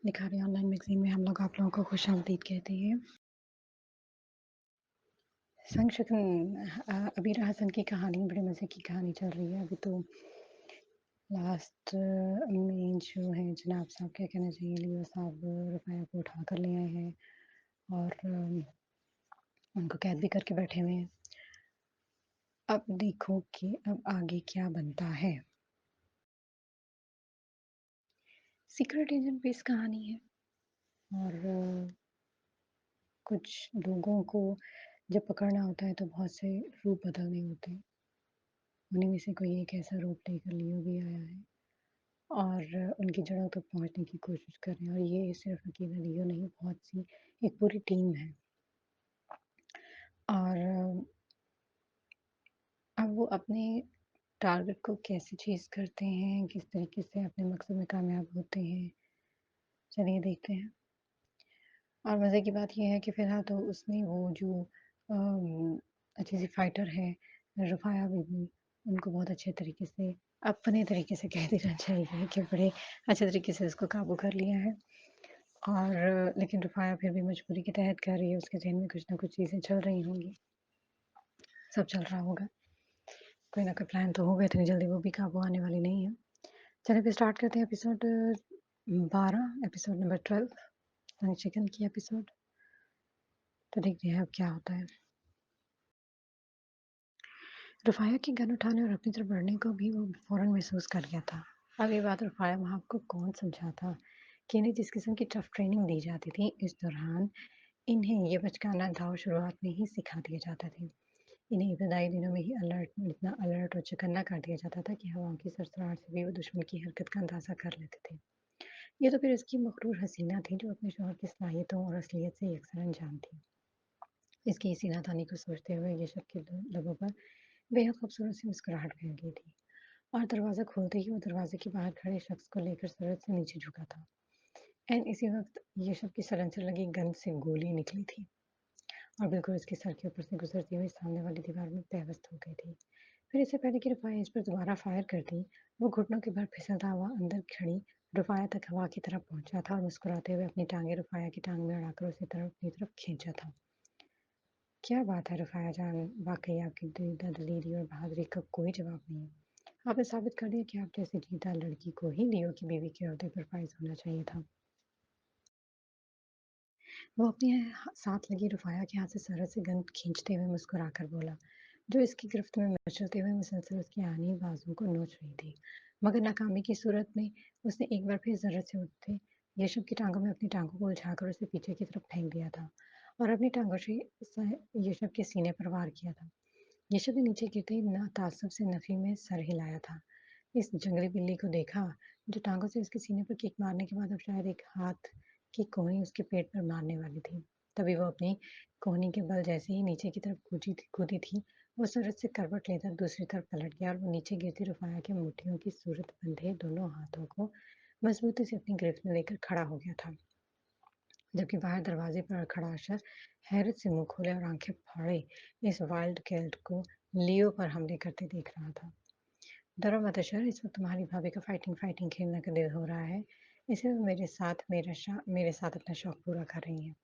निखारी online magazine में हम लोग आप लोगों को खुशामदीद कहते हैं। अबीर हसन की कहानी बड़े मज़े की कहानी चल रही है। अभी तो लास्ट में जो है जनाब साहब क्या कहना चाहिए लियो साहब रुपया को उठा कर ले आए हैं और उनको कैद भी करके बैठे हुए हैं। अब देखो कि अब आगे क्या बनता है। सीक्रेट एजेंट बेस्ड कहानी है और कुछ लोगों को जब पकड़ना होता है तो बहुत से रूप बदलने होते हैं। उन्हीं में से कोई एक ऐसा रूप लेकर लियो भी आया है और उनकी जड़ों तक पहुंचने की कोशिश कर रहे हैं और ये सिर्फ अकेला लियो नहीं, बहुत सी एक पूरी टीम है। और अब वो अपने टारगेट को कैसे चेज़ करते हैं, किस तरीके से अपने मकसद में कामयाब होते हैं, चलिए देखते हैं। और मज़े की बात ये है कि फ़िलहाल तो उसमें वो जो अच्छी-सी फाइटर है, रुफ़ाया बीबी, उनको बहुत अच्छे तरीके से अपने तरीके से कह देना चाहिए कि बड़े अच्छे तरीके से उसको काबू कर लिया है। और लेकिन रुफ़ाया फिर भी मजबूरी के तहत कर रही है, उसके ज़हन में कुछ न कुछ चीज़ें चल रही होंगी, सब चल रहा होगा। कोई ना कोई प्लान तो होगा, इतनी जल्दी वो भी काबू आने वाली नहीं है। चलिए फिर स्टार्ट करते हैं एपिसोड 12 एपिसोड नंबर 12 चिकन की एपिसोड। तो देखते हैं अब क्या होता है। रुफ़ाया की गन उठाने और अपनी तरफ बढ़ने को भी वो फ़ौरन महसूस कर गया था। अब ये बात रुफ़ाया वहाँ को कौन समझाता कि इन्हें जिस किस्म की टफ़ ट्रेनिंग दी जाती थी, इस दौरान इन्हें ये बचकाना दाव शुरुआत में ही सिखा दिए जाते थे। इन्हें इब्तदाई दिनों में ही इतना अलर्ट और चौकन्ना कर दिया जाता था कि हवाओं की सरसराहट से भी वो दुश्मन की हरकत का अंदाज़ा कर लेते थे। ये तो फिर उसकी मग़रूर हसीना थी जो अपने शौहर की सलाहियतों और असलियत से यकसर अनजान थी। इसकी इसी नादानी को सोचते हुए येशब के लबों पर बेहद खूबसूरत सी मुस्कुराहट फैल गई थी और दरवाज़ा खोलते ही वो दरवाजे के बाहर खड़े शख्स को लेकर सरहद से नीचे झुका था। एंड इसी वक्त येशब की सलेंसर लगी गन से गोली निकली थी और बिल्कुल उसके सर के ऊपर से गुजरती हुई सामने वाली दीवार में पेवस्त हो गई थी। फिर इससे पहले कि रुफ़ाया इस पर दोबारा फायर करती, वो घुटनों के बल फिसलता हुआ अंदर खड़ी रुफ़ाया तक हवा की तरफ पहुंचा था और मुस्कुराते हुए अपनी टांगें रुफ़ाया की टांग में अड़ाकर उसी तरफ अपनी तरफ खींचा था। क्या बात है रुफ़ाया जान, वाक़ई आपकी दलेरी और बहादुरी का कोई जवाब नहीं है। आपने साबित कर दिया कि आप जैसी दीदा लड़की को ही लियो की बीवी के ओहदे पर फ़ाइज़ होना चाहिए था। वो अपने साथ लगी रुफ़ाया के हाथ से सरहद से गन खींचते हुए मुस्कुराकर बोला, जो इसकी गिरफ्त में मचलते हुए मुसलसल उसकी आनी बाजुओं को नोच रही थी। मगर नाकामी की सूरत में उसने एक बार फिर ज़रूरत से उठते येशब की टांगों में अपनी टांगों को उलझाकर उसे पीछे की तरफ फेंक दिया था और अपनी टांगों से येशब के सीने पर वार किया था। येशब ने नीचे गिरते ही ना ताज्जुब से नफी में सर हिलाया था। इस जंगली बिल्ली को देखा जो टांगों से उसके सीने पर किक मारने के बाद अब शायद एक हाथ की कोहनी उसके पेट पर मारने वाली थी। तभी वो अपनी कोहनी के बल जैसे ही नीचे की तरफ कूदी थी, वो सरहद से करवट लेकर दूसरी तरफ पलट गया और वो नीचे गिरती रुफ़ाया की मुट्ठियों की सूरत बंधे दोनों हाथों को मजबूती से अपनी गिरफ्त में लेकर खड़ा हो गया था। जबकि बाहर दरवाजे पर खड़ा अशर हैरत से मुंह खोले और आंखें फाड़े इस वाइल्ड कैट को लियो पर हमले करते देख रहा था। डरो मत अशर, इस वक्त तुम्हारी भाभी का फाइटिंग फाइटिंग खेलने का दिल हो रहा है, इसलिए वो मेरे साथ अपना शौक पूरा कर रही हैं।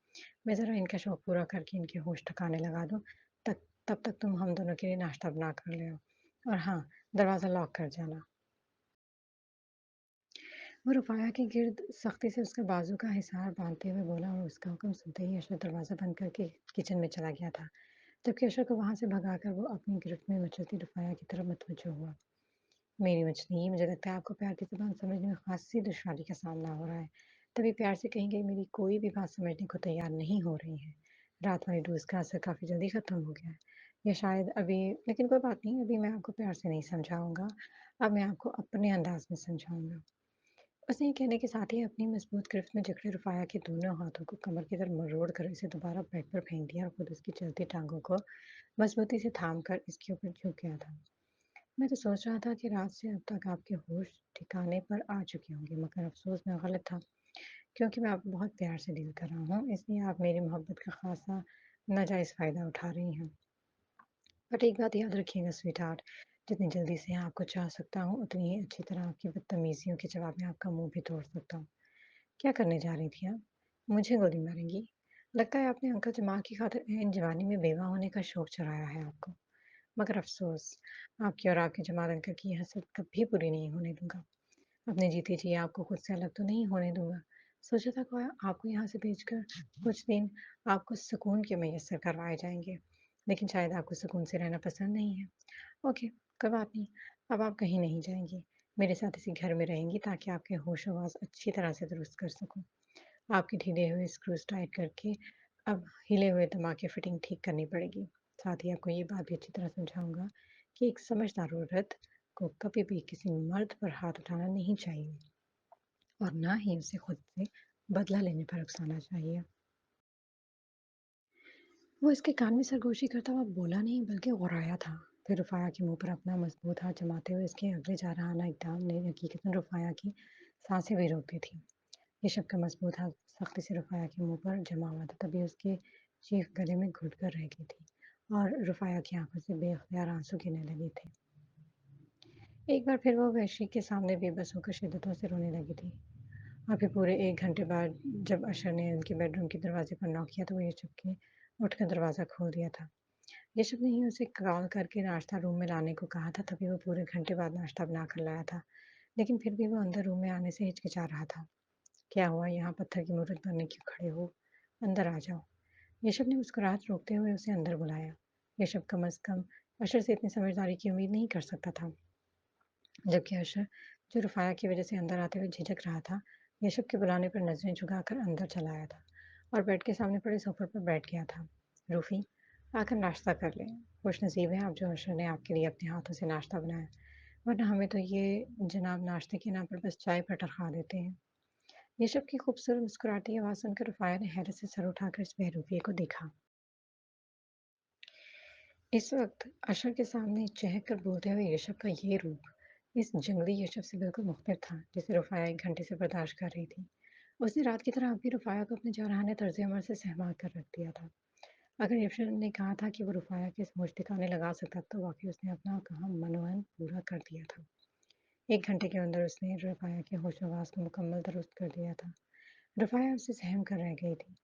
मैं ज़रा इनका शौक पूरा करके इनके होश ठिकाने लगा दूँ, तब तक तुम हम दोनों के लिए नाश्ता बना कर ले आओ। और हाँ, दरवाज़ा लॉक कर जाना। वो रुफ़ाया के गिर्द सख्ती से उसका बाजू का हिसार बांधते हुए बोला और उसका हुक्म सुनते ही अशर दरवाज़ा बंद करके किचन में चला गया था। जबकि अशर को वहाँ से भगाकर वो अपनी गिरफ्त में मचलती रुफ़ाया की तरफ मुतवज्जो हुआ। मेरी मछली, मुझे लगता है आपको प्यार की ज़ुबान समझने में ख़ासी दुश्वारी का सामना हो रहा है। तभी प्यार से कहीं गई मेरी कोई भी बात समझने को तैयार नहीं हो रही है। रात वाली डोज़ का असर काफ़ी जल्दी ख़त्म हो गया है। या शायद अभी, लेकिन कोई बात नहीं, अभी मैं आपको प्यार से नहीं समझाऊँगा। अब मैं आपको अपने अंदाज़ में समझाऊँगा। उसने ये कहने के साथ ही अपनी मज़बूत गिरफ्त में जकड़े रुफ़ाया के दोनों हाथों को कमर की तरफ मरोड़ कर इसे दोबारा बेड पर फेंक दिया और खुद उसकी चलती टाँगों को मज़बूती से थाम कर इसके ऊपर झुक गया था। मैं तो सोच रहा था कि रात से अब तक आपके होश ठिकाने पर आ चुके होंगे, मगर अफ़सोस मैं गलत था, क्योंकि मैं आपको बहुत प्यार से डील कर रहा हूँ, इसलिए आप मेरी मोहब्बत का ख़ासा नाजायज़ फ़ायदा उठा रही हैं। बट एक बात याद रखिएगा स्वीटहार्ट, जितनी जल्दी से आपको चाह सकता हूँ, उतनी ही अच्छी तरह आपकी बदतमीज़ियों के जवाब में आपका मुँह भी तोड़ सकता हूँ। क्या करने जा रही थी आप? मुझे गोली मारेंगी? लगता है आपने अंकल जमाल की खातिर ऐन जवानी में बेवा होने का शौक चढ़ाया है आपको। मगर अफ़सोस, आपकी और आपके जमाल अंकल की ये हसरत कभी पूरी नहीं होने दूँगा। अपने जीते जी आपको खुद से अलग तो नहीं होने दूँगा। सोचा था कि आपको यहाँ से भेजकर कुछ दिन आपको सुकून के मुयस्सर करवाए जाएँगे, लेकिन शायद आपको सुकून से रहना पसंद नहीं है। ओके, कोई बात नहीं। अब आप कहीं नहीं जाएँगी। मेरे साथ इसी घर में रहेंगी ताकि आपके होश-हवास अच्छी तरह से दुरुस्त कर सकूँ। आपके ढीले हुए स्क्रूज़ टाइट करके अब हिले हुए दिमाग की फिटिंग ठीक करनी पड़ेगी। साथ ही आपको ये बात भी अच्छी तरह समझाऊँगा कि एक समझदार औरत को कभी भी किसी मर्द पर हाथ उठाना नहीं चाहिए और ना ही उसे खुद से बदला लेने पर उकसाना चाहिए। वो इसके कान में सरगोशी करता हुआ बोला नहीं बल्कि गुर्राया था। फिर रुफ़ाया के मुँह पर अपना मज़बूत हाथ जमाते हुए इसके अगले जारहाना इक़दाम ने हकीकतन रुफ़ाया की साँसें भी रोक दी थीं। ऋषभ का मज़बूत हाथ सख्ती से रुफ़ाया के मुँह पर जमा हुआ था, तभी उसकी चीख गले में घुट-कर रह गई थी और रुफ़ाया की आँखों से बेइख्तियार आँसू गिरने लगे थे। एक बार फिर वो वहशी के सामने बेबस होकर शिद्दतों से रोने लगी थी। और फिर पूरे 1 घंटे बाद जब अशर ने उनके बेडरूम के दरवाज़े पर नॉक किया तो वो ऋषभ के उठकर दरवाज़ा खोल दिया था। ऋषभ ने ही उसे कॉल करके नाश्ता रूम में लाने को कहा था, तभी वो पूरे घंटे बाद नाश्ता बनाकर लाया था। लेकिन फिर भी वो अंदर रूम में आने से हिचकिचा रहा था। क्या हुआ, यहाँ पत्थर की मूरत बने क्यों खड़े हो? अंदर आ जाओ। ऋषभ ने मुस्कुराहट रोकते हुए उसे अंदर बुलाया। ऋषभ कम अज़ कम अशर से इतनी समझदारी की उम्मीद नहीं कर सकता था। जबकि अशर, जो रुफ़ाया की वजह से अंदर आते हुए झिझक रहा था, ऋषभ के बुलाने पर नज़रें झुकाकर अंदर चला आया था और बेड के सामने पड़े सोफ़े पर बैठ गया था। रूफ़ी, आकर नाश्ता कर लें। खुशनसीब हैं आप जो अशर ने आपके लिए अपने हाथों से नाश्ता बनाया, वरना हमें तो ये जनाब नाश्ते के नाम पर बस चाय पर टरखा देते हैं। ऋषभ की खूबसूरत मुस्कुराती आवाज़ सुनकर रुफ़ाया ने हैरत से सर उठाकर इस बेहरूपिये को देखा। इस वक़्त अशर के सामने चहक कर बोलते हुए ऋषभ का ये रूप, इस जंगली ऋषभ से बिल्कुल मुख्तलिफ था, जिसे रुफ़ाया 1 घंटे से बर्दाश्त कर रही थी। उसने रात की तरह अब भी रुफ़ाया को अपने जारहाने तर्ज़-ए-अमल से सहमा कर रख दिया था। अगर अशर ने कहा था कि वो रुफ़ाया के होश ठिकाने लगा सकता, तो वाक़ई उसने अपना कहा मनोहन पूरा कर दिया था। 1 घंटे के अंदर उसने रुफ़ाया के होश-हवास को मुकम्मल दुरुस्त कर दिया था। रुफ़ाया उसे सहम कर रह गई थी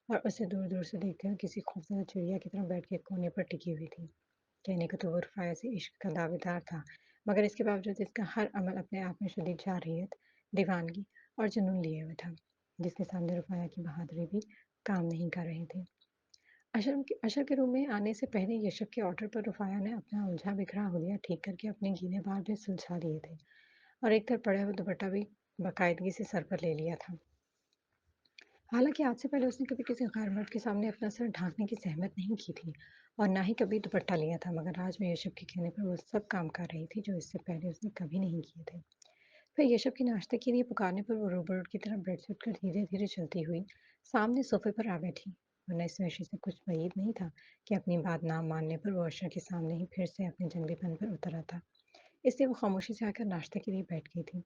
और उसे दूर-दूर से देखकर किसी खूबसूरत चिड़िया की तरह बेड के कोने पर टिकी हुई थी। कहने को तो वो रुफ़ाया से इश्क का दावेदार था, मगर इसके बावजूद इसका हर अमल अपने आप में शदीद जारहियत, दीवानगी और जुनून लिए हुए था, जिसके सामने रुफ़ाया की बहादुरी भी काम नहीं कर रही थी। अशर के रूम में आने से पहले यशब के ऑर्डर पर रुफ़ाया ने अपना उलझा बिखरा हुलिया ठीक करके अपने गीले बाल भी सुलझा लिए थे और एक तरफ पड़ा हुआ दुपट्टा भी बाकायदगी से सर पर ले लिया था। हालाँकि आज से पहले उसने कभी किसी गैर मर्द के सामने अपना सर ढाँकने की ज़हमत नहीं की थी और ना ही कभी दुपट्टा लिया था, मगर आज मैं यशब के कहने पर वो सब काम कर रही थी जो इससे पहले उसने कभी नहीं किए थे। फिर यशब के नाश्ते के लिए पुकारने पर वो रोबोट की तरह बेड से उठकर धीरे-धीरे चलती हुई सामने सोफ़े पर आ बैठी, वरना इस वहशी से कुछ बाद नहीं था कि अपनी बात ना मानने पर वो अशर के सामने ही फिर से अपने जंगलीपन पर उतर आता। इसलिए वो खामोशी से आकर नाश्ते के लिए बैठ गई थी।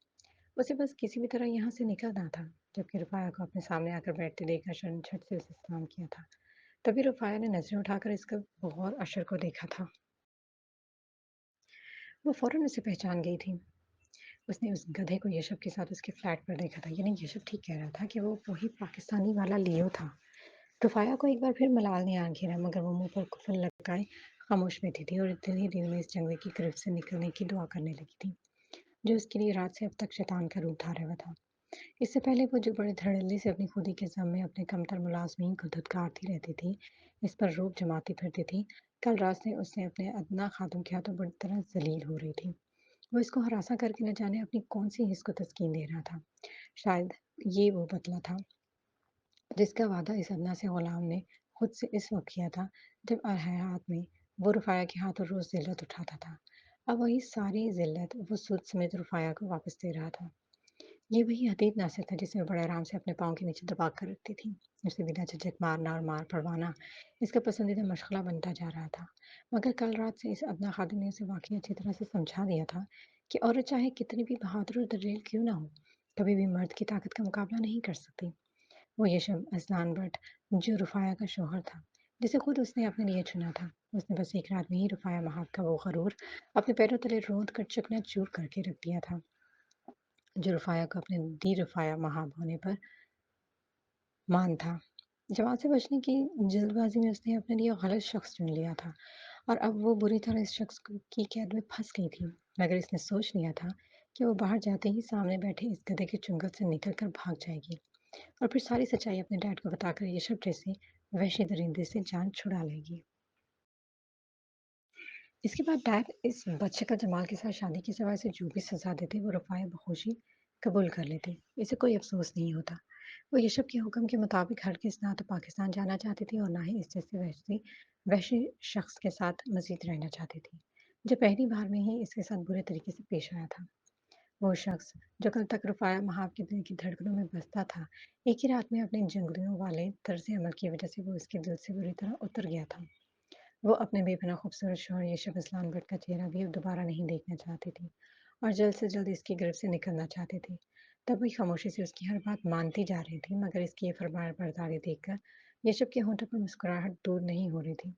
उसे बस किसी भी तरह यहाँ से निकलना था, जबकि रुफ़ाया को अपने सामने आकर बैठते देख अशर ने झट से उसे सलाम किया था। तभी रुफ़ाया ने नज़रें उठाकर इसका बगौर अशर को देखा था। वो फ़ौरन उसे पहचान गई थी। उसने उस गधे को यशब के साथ उसके फ्लैट पर देखा था, यानी यशब ठीक कह रहा था कि वो वही पाकिस्तानी वाला लियो था। रुफ़ाया को एक बार फिर मलाल ने आँख घेरा, मगर वो मुँह पर कुफ़न लटकाए खामोश बैठी थी और दिल ही दिल में इस जंगल की गिरफ्त से निकलने की दुआ करने लगी थी, जो उसके लिए रात से अब तक शैतान का रूप धारा हुआ था। इससे पहले वो जो बड़े धड़ल्ले से अपनी खुदी के ज़म में अपने कमतर मुलाज़मीन को धुतकारती रहती थी, इस पर रोब जमाती फिरती थी, कल रात से उसने अपने अदना खातून के हाथों बुरी तरह ज़लील हो रही थी। वो इसको हरासा करके न जाने अपनी कौन-सी हिस को तस्कीन दे रहा था। शायद ये वो बदला था, जिसका वादा इस अदना से ग़ुलाम ने खुद से इस वक़्त किया था, जब हयात में वो रुफ़ाया के हाथों रोज़ ज़िल्लत उठाता था। अब वही सारी ज़िल्लत वो सूद समेत रुफ़ाया को वापस दे रहा था। ये वही हदीद नासिर था जिसे वो बड़े आराम से अपने पाँव के नीचे दबा कर रखती थी। उसे बिना झिझक मारना और मार पड़वाना इसका पसंदीदा मशग़ला बनता जा रहा था। मगर कल रात से इस अदना खातून ने उसे वाक़ई अच्छी तरह से समझा दिया था कि औरत चाहे कितनी भी बहादुर और दलेर क्यों ना हो, कभी भी मर्द की ताकत का मुकाबला नहीं कर सकती। वो यशब अज़लान भट्ट, जो रुफ़ाया का शौहर था, जिसे खुद उसने अपने लिए चुना था। उसने बस एक रात में ही रुफ़ाया महब का वो ग़रूर अपने पैरों तले रौंद कर चकनाचूर करके रख दिया था, जो रुफ़ाया को अपने दी रुफ़ाया महब होने पर मान था। जवाब से बचने की जल्दबाजी में उसने अपने लिए गलत शख्स चुन लिया था और अब वो बुरी तरह इस शख्स की कैद में फंस गई थी। मगर इसने सोच लिया था कि वो बाहर जाते ही सामने बैठे इस गधे के चुंगल से निकलकर भाग जाएगी और फिर सारी सच्चाई अपने डैड को बताकर यशब जैसे वहशी दरिंदे से जान छुड़ा लेगी। इसके बाद डैड इस बदशक्ल जमाल के साथ शादी की सवाल से जो भी सजा देते वो रुफ़ाया बखुशी कबूल कर लेते। इसे कोई अफ़सोस नहीं होता। वो यशब के हुक्म के मुताबिक हरगिज़ ना तो पाकिस्तान जाना चाहती थी और ना ही इस जैसे वहशी शख़्स के साथ मज़ीद रहना चाहती थी, जो पहली बार में ही इसके साथ बुरे तरीके से पेश आया था। वो शख़्स जो कल तक रुफ़ाया महाब के दिल की धड़कनों में बसता था, एक ही रात में अपने जंगलियों वाले तर्ज़ अमल की वज़ह से वो उसके दिल से बुरी तरह उतर गया था। वो अपने बेपनाह खूबसूरत शौहर येशब इस्लाम भट्ट का चेहरा भी अब दोबारा नहीं देखना चाहती थी और जल्द से जल्द इसकी गिरफ्त से निकलना चाहती थी। तब भी खामोशी से उसकी हर बात मानती जा रही थी, मगर इसकी ये फरमान बरदारी देखकर येशब के होंठों पर मुस्कुराहट दूर नहीं हो रही थी।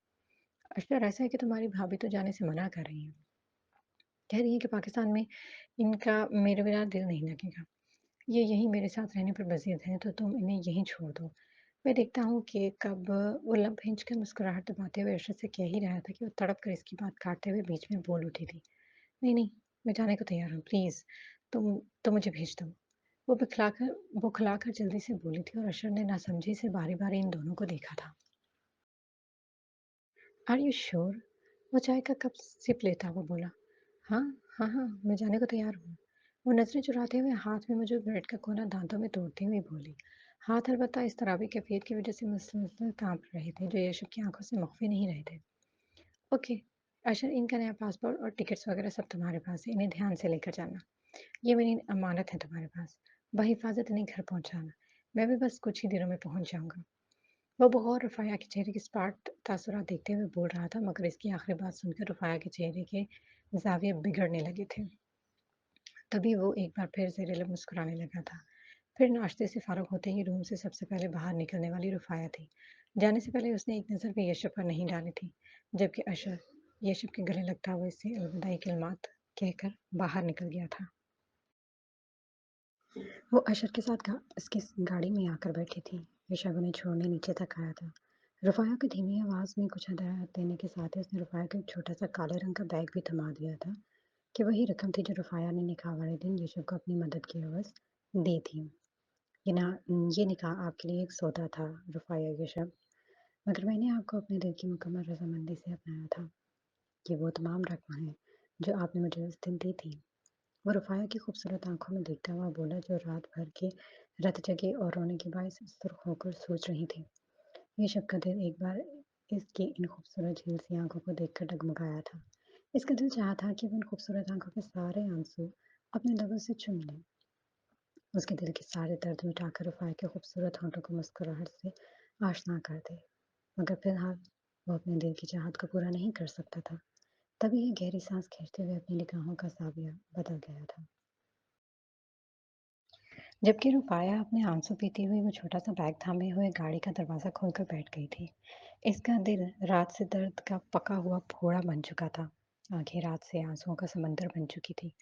अशर, ऐसा है कि तुम्हारी भाभी तो जाने से मना कर रही है। कह रही है कि पाकिस्तान में इनका मेरे बिना दिल नहीं लगेगा। ये यहीं मेरे साथ रहने पर बज़िद हैं, तो तुम इन्हें यहीं छोड़ दो। मैं देखता हूँ कि कब वो लब खींच कर मुस्कुराहट दबाते हुए अरशद से कह ही रहा था कि वो तड़प कर इसकी बात काटते हुए बीच में बोल उठी थी। नहीं, नहीं, मैं जाने को तैयार हूँ, प्लीज़, तुम तो मुझे भेज दो। वो बौखलाकर जल्दी से बोली थी और अरशद ने नासमझी से बारी-बारी इन दोनों को देखा था। Are you sure? वो चाय का कप सिप लेता हुआ बोला। हाँ, हाँ, हाँ, मैं जाने को तैयार हूँ। वो नज़रें चुराते हुए हाथ में मौजूद ब्रेड का कोना दाँतों में तोड़ती हुई बोली। हाथ अलबत्ता इस तराबी कैफियत की वजह से मुसलसल काँप रहे थे, जो यशब की आँखों से मख्फ़ी नहीं रहे थे। ओके, अशर, इनका नया पासपोर्ट और टिकट्स वगैरह सब तुम्हारे पास है, इन्हें ध्यान से लेकर जाना। ये मेरी अमानत है तुम्हारे पास। बहिफ़ाज़त इन्हें घर पहुँचाना। मैं भी बस कुछ ही दिनों में पहुँच जाऊँगा। वो बग़ौर रुफ़ाया के चेहरे के सपाट तासुरात देखते हुए बोल रहा था, मगर इसकी आखिरी बात सुनकर रुफ़ाया के चेहरे के ज़ाविये बिगड़ने लगे थे। तभी वो एक बार फिर ज़ेरे-लब मुस्कुराने लगा था। फिर नाश्ते से फ़ारिग होते ही रूम से सबसे पहले बाहर निकलने वाली रुफ़ाया थी। जाने से पहले उसने एक नज़र भी यशब पर नहीं डाली थी, जबकि अशर यशब के गले लगता हुआ इससे अलविदाई कलिमात कहकर बाहर निकल गया था। वो अशर के साथ उसकी गाड़ी में आकर बैठी थी। यशब उन्हें छोड़ने नीचे तक आया था। रुफ़ाया की धीमी आवाज़ में कुछ हदायत देने के साथ ही उसने रुफ़ाया को एक छोटा-सा काले रंग का बैग भी थमा दिया था, कि वही रकम थी जो रुफ़ाया ने निकाह वाले दिन यशब को अपनी मदद की एवज़ दी थी। ये ना ये निकाह आपके लिए एक सौदा था, रुफ़ाया यशब, मगर मैंने आपको अपने दिल की मुकम्मल रज़ामंदी से अपनाया था। ये वो तमाम रकम है जो आपने मुझे उस दिन दी थी। वो रुफ़ाया की खूबसूरत आँखों में देखता हुआ बोला, जो रात भर के रत जगे और रोने के बायस सुर्ख़ होकर सोच रही थी। यशब का दिल एक बार इसकी इन खूबसूरत झील-सी आँखों को देखकर डगमगाया था। इसका दिल चाहा था कि वो इन खूबसूरत आँखों के सारे आंसू अपने लबों से चूम ले। उसके दिल के सारे दर्द मिटाकर रुफ़ाया के खूबसूरत होठों को मुस्कुराहट से आशना कर दे। मगर फ़िलहाल वो अपने दिल की चाहत को पूरा नहीं कर सकता था। तभी ये गहरी साँस खींचते हुए अपनी निगाहों का ज़ाविया बदल गया था। जबकि रुपाया अपने आंसू पीती हुई वो छोटा-सा बैग थामे हुए गाड़ी का दरवाज़ा खोलकर बैठ गई थी। इसका दिल रात से दर्द का पका हुआ फोड़ा बन चुका था। आँखें रात से आंसुओं का समंदर बन चुकी थी।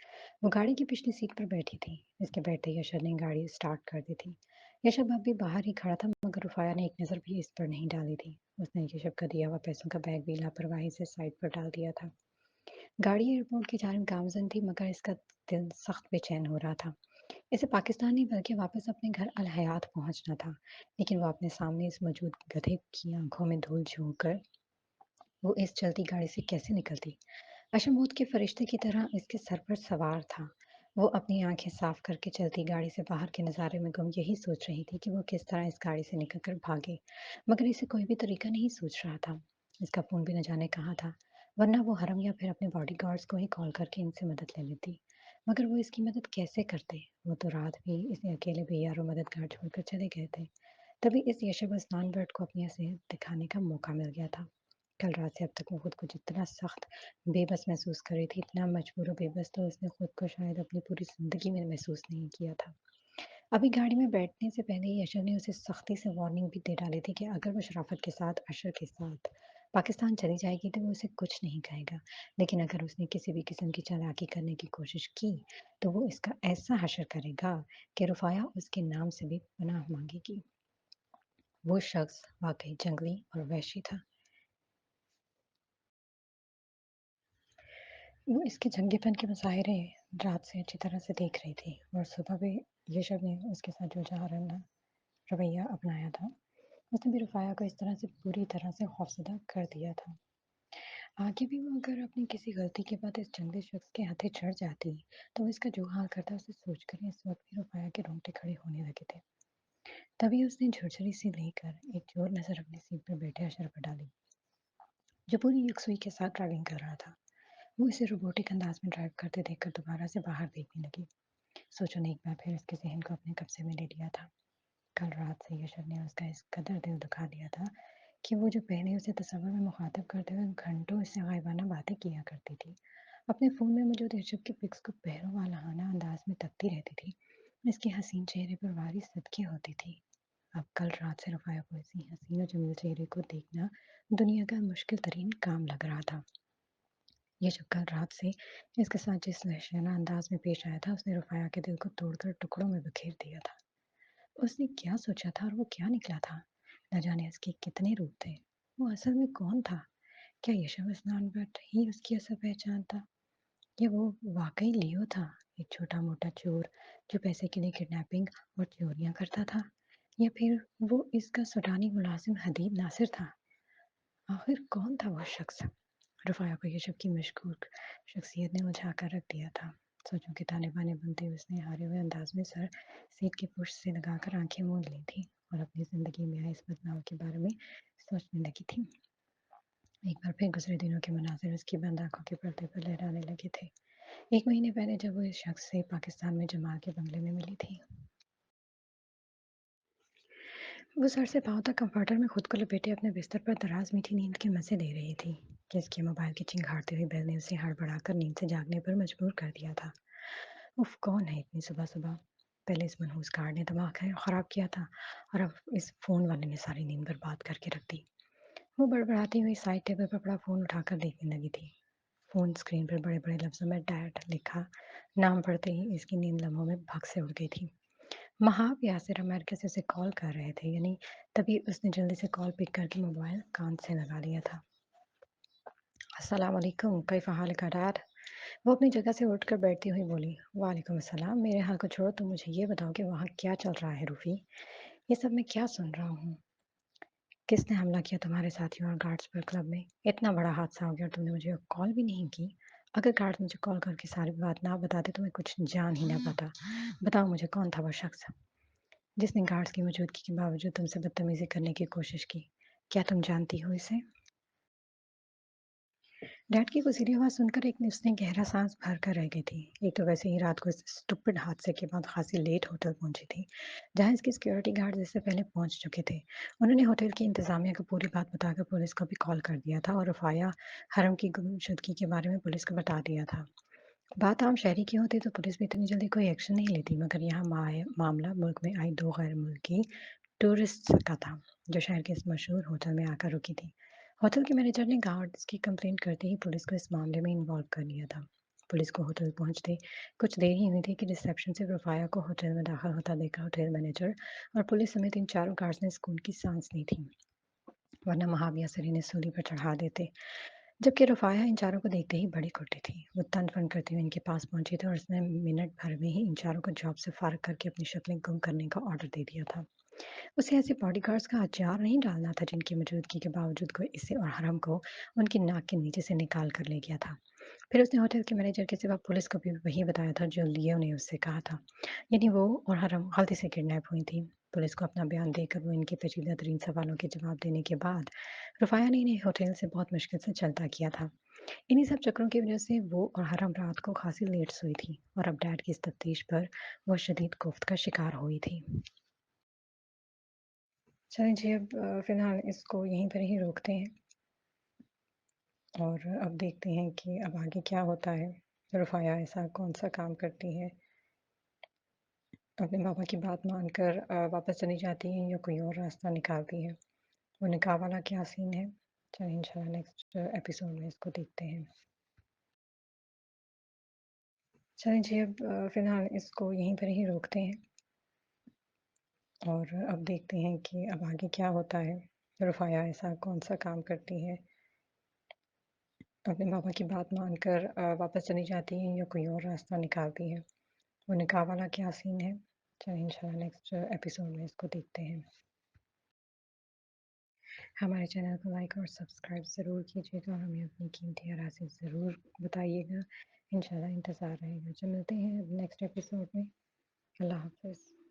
वो गाड़ी की पिछली सीट पर बैठी थी। इसके बैठते ही यशर ने गाड़ी स्टार्ट कर दी थी। यशब अब भी बाहर ही खड़ा था, मगर रुफ़ाया ने एक नज़र भी इस पर नहीं डाली थी। उसने यशब का दिया हुआ पैसों का बैग भी लापरवाही से साइड पर डाल दिया था। गाड़ी एयरपोर्ट की जानिब गामज़न थी, मगर इसका दिल सख्त बेचैन हो रहा था। इसे पाकिस्तान नहीं बल्कि वापस अपने घर अल हयात पहुंचना था, लेकिन वो अपने सामने इस मौजूद गधे की आंखों में धूल झोंक कर वो इस चलती गाड़ी से कैसे निकलती। अशमौत के फरिश्ते की तरह इसके सर पर सवार था। वो अपनी आंखें साफ करके चलती गाड़ी से बाहर के नज़ारे में गुम यही सोच रही थी कि वो किस तरह इस गाड़ी से निकलकर भागे, मगर इसे कोई भी तरीका नहीं सूझ रहा था। इसका फ़ोन भी न जाने कहाँ था, वरना वो हरम या फिर अपने बॉडीगार्ड्स को ही कॉल करके इनसे मदद ले लेती। मगर वो इसकी मदद कैसे करते? वो तो रात भी इसे अकेले बेयार और मददगार छोड़कर चले गए थे। तभी इस यशब अस्नान बर्ड को अपनी असलियत दिखाने का मौका मिल गया था। कल रात से अब तक वो खुद को जितना सख्त बेबस महसूस कर रही थी, इतना मजबूर और बेबस तो उसने खुद को शायद अपनी पूरी ज़िंदगी में महसूस नहीं किया था। अभी गाड़ी में बैठने से पहले ही अशर ने उसे सख्ती से वार्निंग भी दे डाली थी कि अगर वो शराफत के साथ अशर के साथ पाकिस्तान चली जाएगी तो वो उसे कुछ नहीं कहेगा, लेकिन अगर उसने किसी भी किस्म की चालाकी करने की कोशिश की तो वो इसका ऐसा हशर करेगा कि रुफ़ाया उसके नाम से भी पनाह मांगेगी। वो शख्स वाकई जंगली और वहशी था। वो इसके जंगलीपन के मुजाहिरे रात से अच्छी तरह से देख रही थी और सुबह भी यशब ने उसके साथ जो जवारना रवैया अपनाया था, उसने भी रुफ़ाया को इस तरह से पूरी तरह से खौफज़दा कर दिया था। आगे भी वो अगर अपनी किसी गलती के बाद इस जंगली शख्स के हाथे चढ़ जाती, तो वो इसका जो हाल करता उसे सोचकर इस वक्त भी रुफ़ाया के रोंगटे खड़े होने लगे थे। तभी उसने झुरझुरी से लेकर एक चोर नज़र अपनी सीट पर बैठे अशरफ पर डाली, जो पूरी यकसुई के साथ ड्राइविंग कर रहा था। वो इसे रोबोटिक अंदाज में ड्राइव करते देखकर दोबारा से बाहर देखने लगी। सोचो ने एक बार फिर उसके ज़हन को अपने कब्ज़े में ले लिया था। कल रात से यशब ने उसका इस कदर दिल दुखा दिया था कि वो जो पहले उसे तस्वीर में मुखातिब करते हुए घंटों इससे गायबाना बातें किया करती थी, अपने फ़ोन में मौजूद यशब की पिक्स को पहरों वालाना अंदाज में तकती रहती थी। इसके हसीन चेहरे पर वारी सदके होती थी। अब कल रात से रुफ़ाया को इसी हसीन और जमील चेहरे को देखना दुनिया का मुश्किल तरीन काम लग रहा था। ये जब कल रात से इसके साथ जिस वहशियाना अंदाज में पेश आया था, उसने रुफ़ाया के दिल को तोड़कर टुकड़ों में बिखेर दिया था। उसने क्या सोचा था और वो क्या निकला था? न जाने उसके कितने रूप थे। वो असल में कौन था? क्या यशब हसनान बट ही उसकी असल पहचान था? या वो वाक़ई लियो था, एक छोटा-मोटा चोर जो पैसे के लिए किडनैपिंग और चोरियाँ करता था? या फिर वो इसका सूडानी मुलाज़िम हदीब नासिर था? आखिर कौन था वो शख्स? रुफ़ाया को यशब की मशकूक शख्सियत ने उलझा कर रख दिया था। सोचों के ताने-बाने बुनते हुए उसने हारे हुए अंदाज में सर सीट की पुश्त से लगाकर आंखें मूंद ली थी और अपनी ज़िंदगी में आए इस बदलाव के बारे में सोचने लगी थी। एक बार फिर गुजरे दिनों के मनाज़िर उसकी बंद आँखों के पर्दे पर लहराने लगे थे। 1 महीने पहले जब वो इस शख्स से पाकिस्तान में जमाल के बंगले में मिली थी। वो सर से पाँव तक कंफर्टर में खुद को लपेटे अपने बिस्तर पर दराज मीठी नींद के मज़े ले रही थी कि इसके मोबाइल की चिंगारती हुई बेल ने उसे हड़बड़ाकर नींद से जागने पर मजबूर कर दिया था। उफ़! कौन है इतनी सुबह-सुबह? पहले इस मनहूस कार्ड ने दिमाग ख़राब किया था और अब इस फ़ोन वाले ने सारी नींद बर्बाद करके रख दी। वो बड़बड़ाती हुई साइड टेबल पर पड़ा फ़ोन उठाकर देखने लगी थी। फ़ोन स्क्रीन पर बड़े-बड़े लफ्ज़ों में डैड लिखा नाम पढ़ते ही इसकी नींद लम्हों में भग से उड़ गई थी। महाब यासिर अमेरिका से उसे कॉल कर रहे थे, यानी तभी उसने जल्दी से कॉल पिक करके मोबाइल कान से लगा लिया था। अस्सलाम वालेकुम, कैफ़ हालक डैड? वो अपनी जगह से उठकर बैठती हुई बोली, वालेकुम अस्सलाम, मेरे हाल को छोड़ो, तुम मुझे ये बताओ कि वहाँ क्या चल रहा है रूफ़ी? ये सब मैं क्या सुन रहा हूँ? किसने हमला किया तुम्हारे साथियों और गार्ड्स पर क्लब में? इतना बड़ा हादसा हो गया और तुमने मुझे कॉल भी नहीं की। अगर गार्ड्स मुझे कॉल करके सारी बात ना बताते तो मैं कुछ जान ही ना पाता। बताओ मुझे कौन था वो शख्स, जिसने गार्ड्स की मौजूदगी के बावजूद तुमसे बदतमीज़ी करने की कोशिश की? क्या तुम जानती हो इसे? डैड की गुस्सीली आवाज़ सुनकर एक उसने गहरा सांस भर कर रह गई थी। एक तो वैसे ही रात को इस स्टूपिड हादसे के बाद खासी लेट होटल पहुंची थी, जहां इसके सिक्योरिटी गार्ड इससे पहले पहुंच चुके थे। उन्होंने होटल की इंतजामिया को पूरी बात बताकर पुलिस को भी कॉल कर दिया था और रफ़ाया हरम की गुमशुदगी के बारे में पुलिस को बता दिया था। बात आम शहरी की होती तो पुलिस भी इतनी जल्दी कोई एक्शन नहीं लेती, मगर यहाँ मामला मुल्क में आई 2 गैर मुल्की टूरिस्ट्स का था, जो शहर के इस मशहूर होटल में आकर रुकी थी। होटल के मैनेजर ने गार्ड्स की कंप्लेंट करते ही पुलिस को इस मामले में इन्वॉल्व कर लिया था। पुलिस को होटल पहुंचते कुछ देर ही हुई थी कि रिसेप्शन से रुफ़ाया को होटल में दाखिल होता देखा होटल मैनेजर और पुलिस समेत इन चारों गार्ड्स ने सुकून की सांस ली थी, वरना महाविया सरी ने सूली पर चढ़ा देते। जबकि रुफ़ाया इन चारों को देखते ही बड़ी खुटी थी। वो तन-फन करती हुई इनके पास पहुंची थी और उसने मिनट भर में ही इन चारों को जॉब से फारिग करके अपनी शक्लें गुम करने का ऑर्डर दे दिया था। उसे ऐसे बॉडीगार्ड्स का अचार नहीं डालना था जिनकी मौजूदगी के बावजूद कोई इसे और हरम को उनकी नाक के नीचे से निकाल कर ले गया था। फिर उसने होटल के मैनेजर के सिवा पुलिस को भी वही बताया था जो लियो ने उससे कहा था, यानी वो और हरम गलती से किडनैप हुई थी। पुलिस को अपना बयान देकर वो इनके पेचीदा तरीन सवालों के जवाब देने के बाद रुफ़ाया ने इन्हें होटल से बहुत मुश्किल से चलता किया था। इन्हीं सब चक्करों की वजह से वो और हरम रात को खासी लेट सोई थी और अब डैड की इस तफ्तीश पर वो शदीद कोफ्त का शिकार हुई थी। चलें जी, अब फ़िलहाल इसको यहीं पर ही रोकते हैं और अब देखते हैं कि अब आगे क्या होता है। रुफ़ाया ऐसा कौन-सा काम करती है, अपने पापा की बात मानकर वापस चली जाती है या कोई और रास्ता निकालती है। वो निकाह वाला क्या सीन है, चलिए इंशाल्लाह नेक्स्ट एपिसोड में इसको देखते हैं। चलें जी, अब फ़िलहाल इसको यहीं पर ही रोकते हैं اور اب دیکھتے ہیں کہ اب آگے کیا ہوتا ہے، رفایہ ایسا کون سا کام کرتی ہے، اپنے بابا کی بات مان کر واپس چلی جاتی ہیں یا کوئی اور راستہ نکالتی ہے، وہ نکاح والا کیا سین ہے، چلیں انشاءاللہ نیکسٹ ایپیسوڈ میں اس کو دیکھتے ہیں۔ ہمارے چینل کو لائک اور سبسکرائب ضرور کیجیے گا، اور ہمیں اپنی قیمتی آراء ضرور بتائیے گا، انشاءاللہ انتظار رہے گا۔ جو ملتے ہیں نیکسٹ ایپیسوڈ میں، اللہ حافظ۔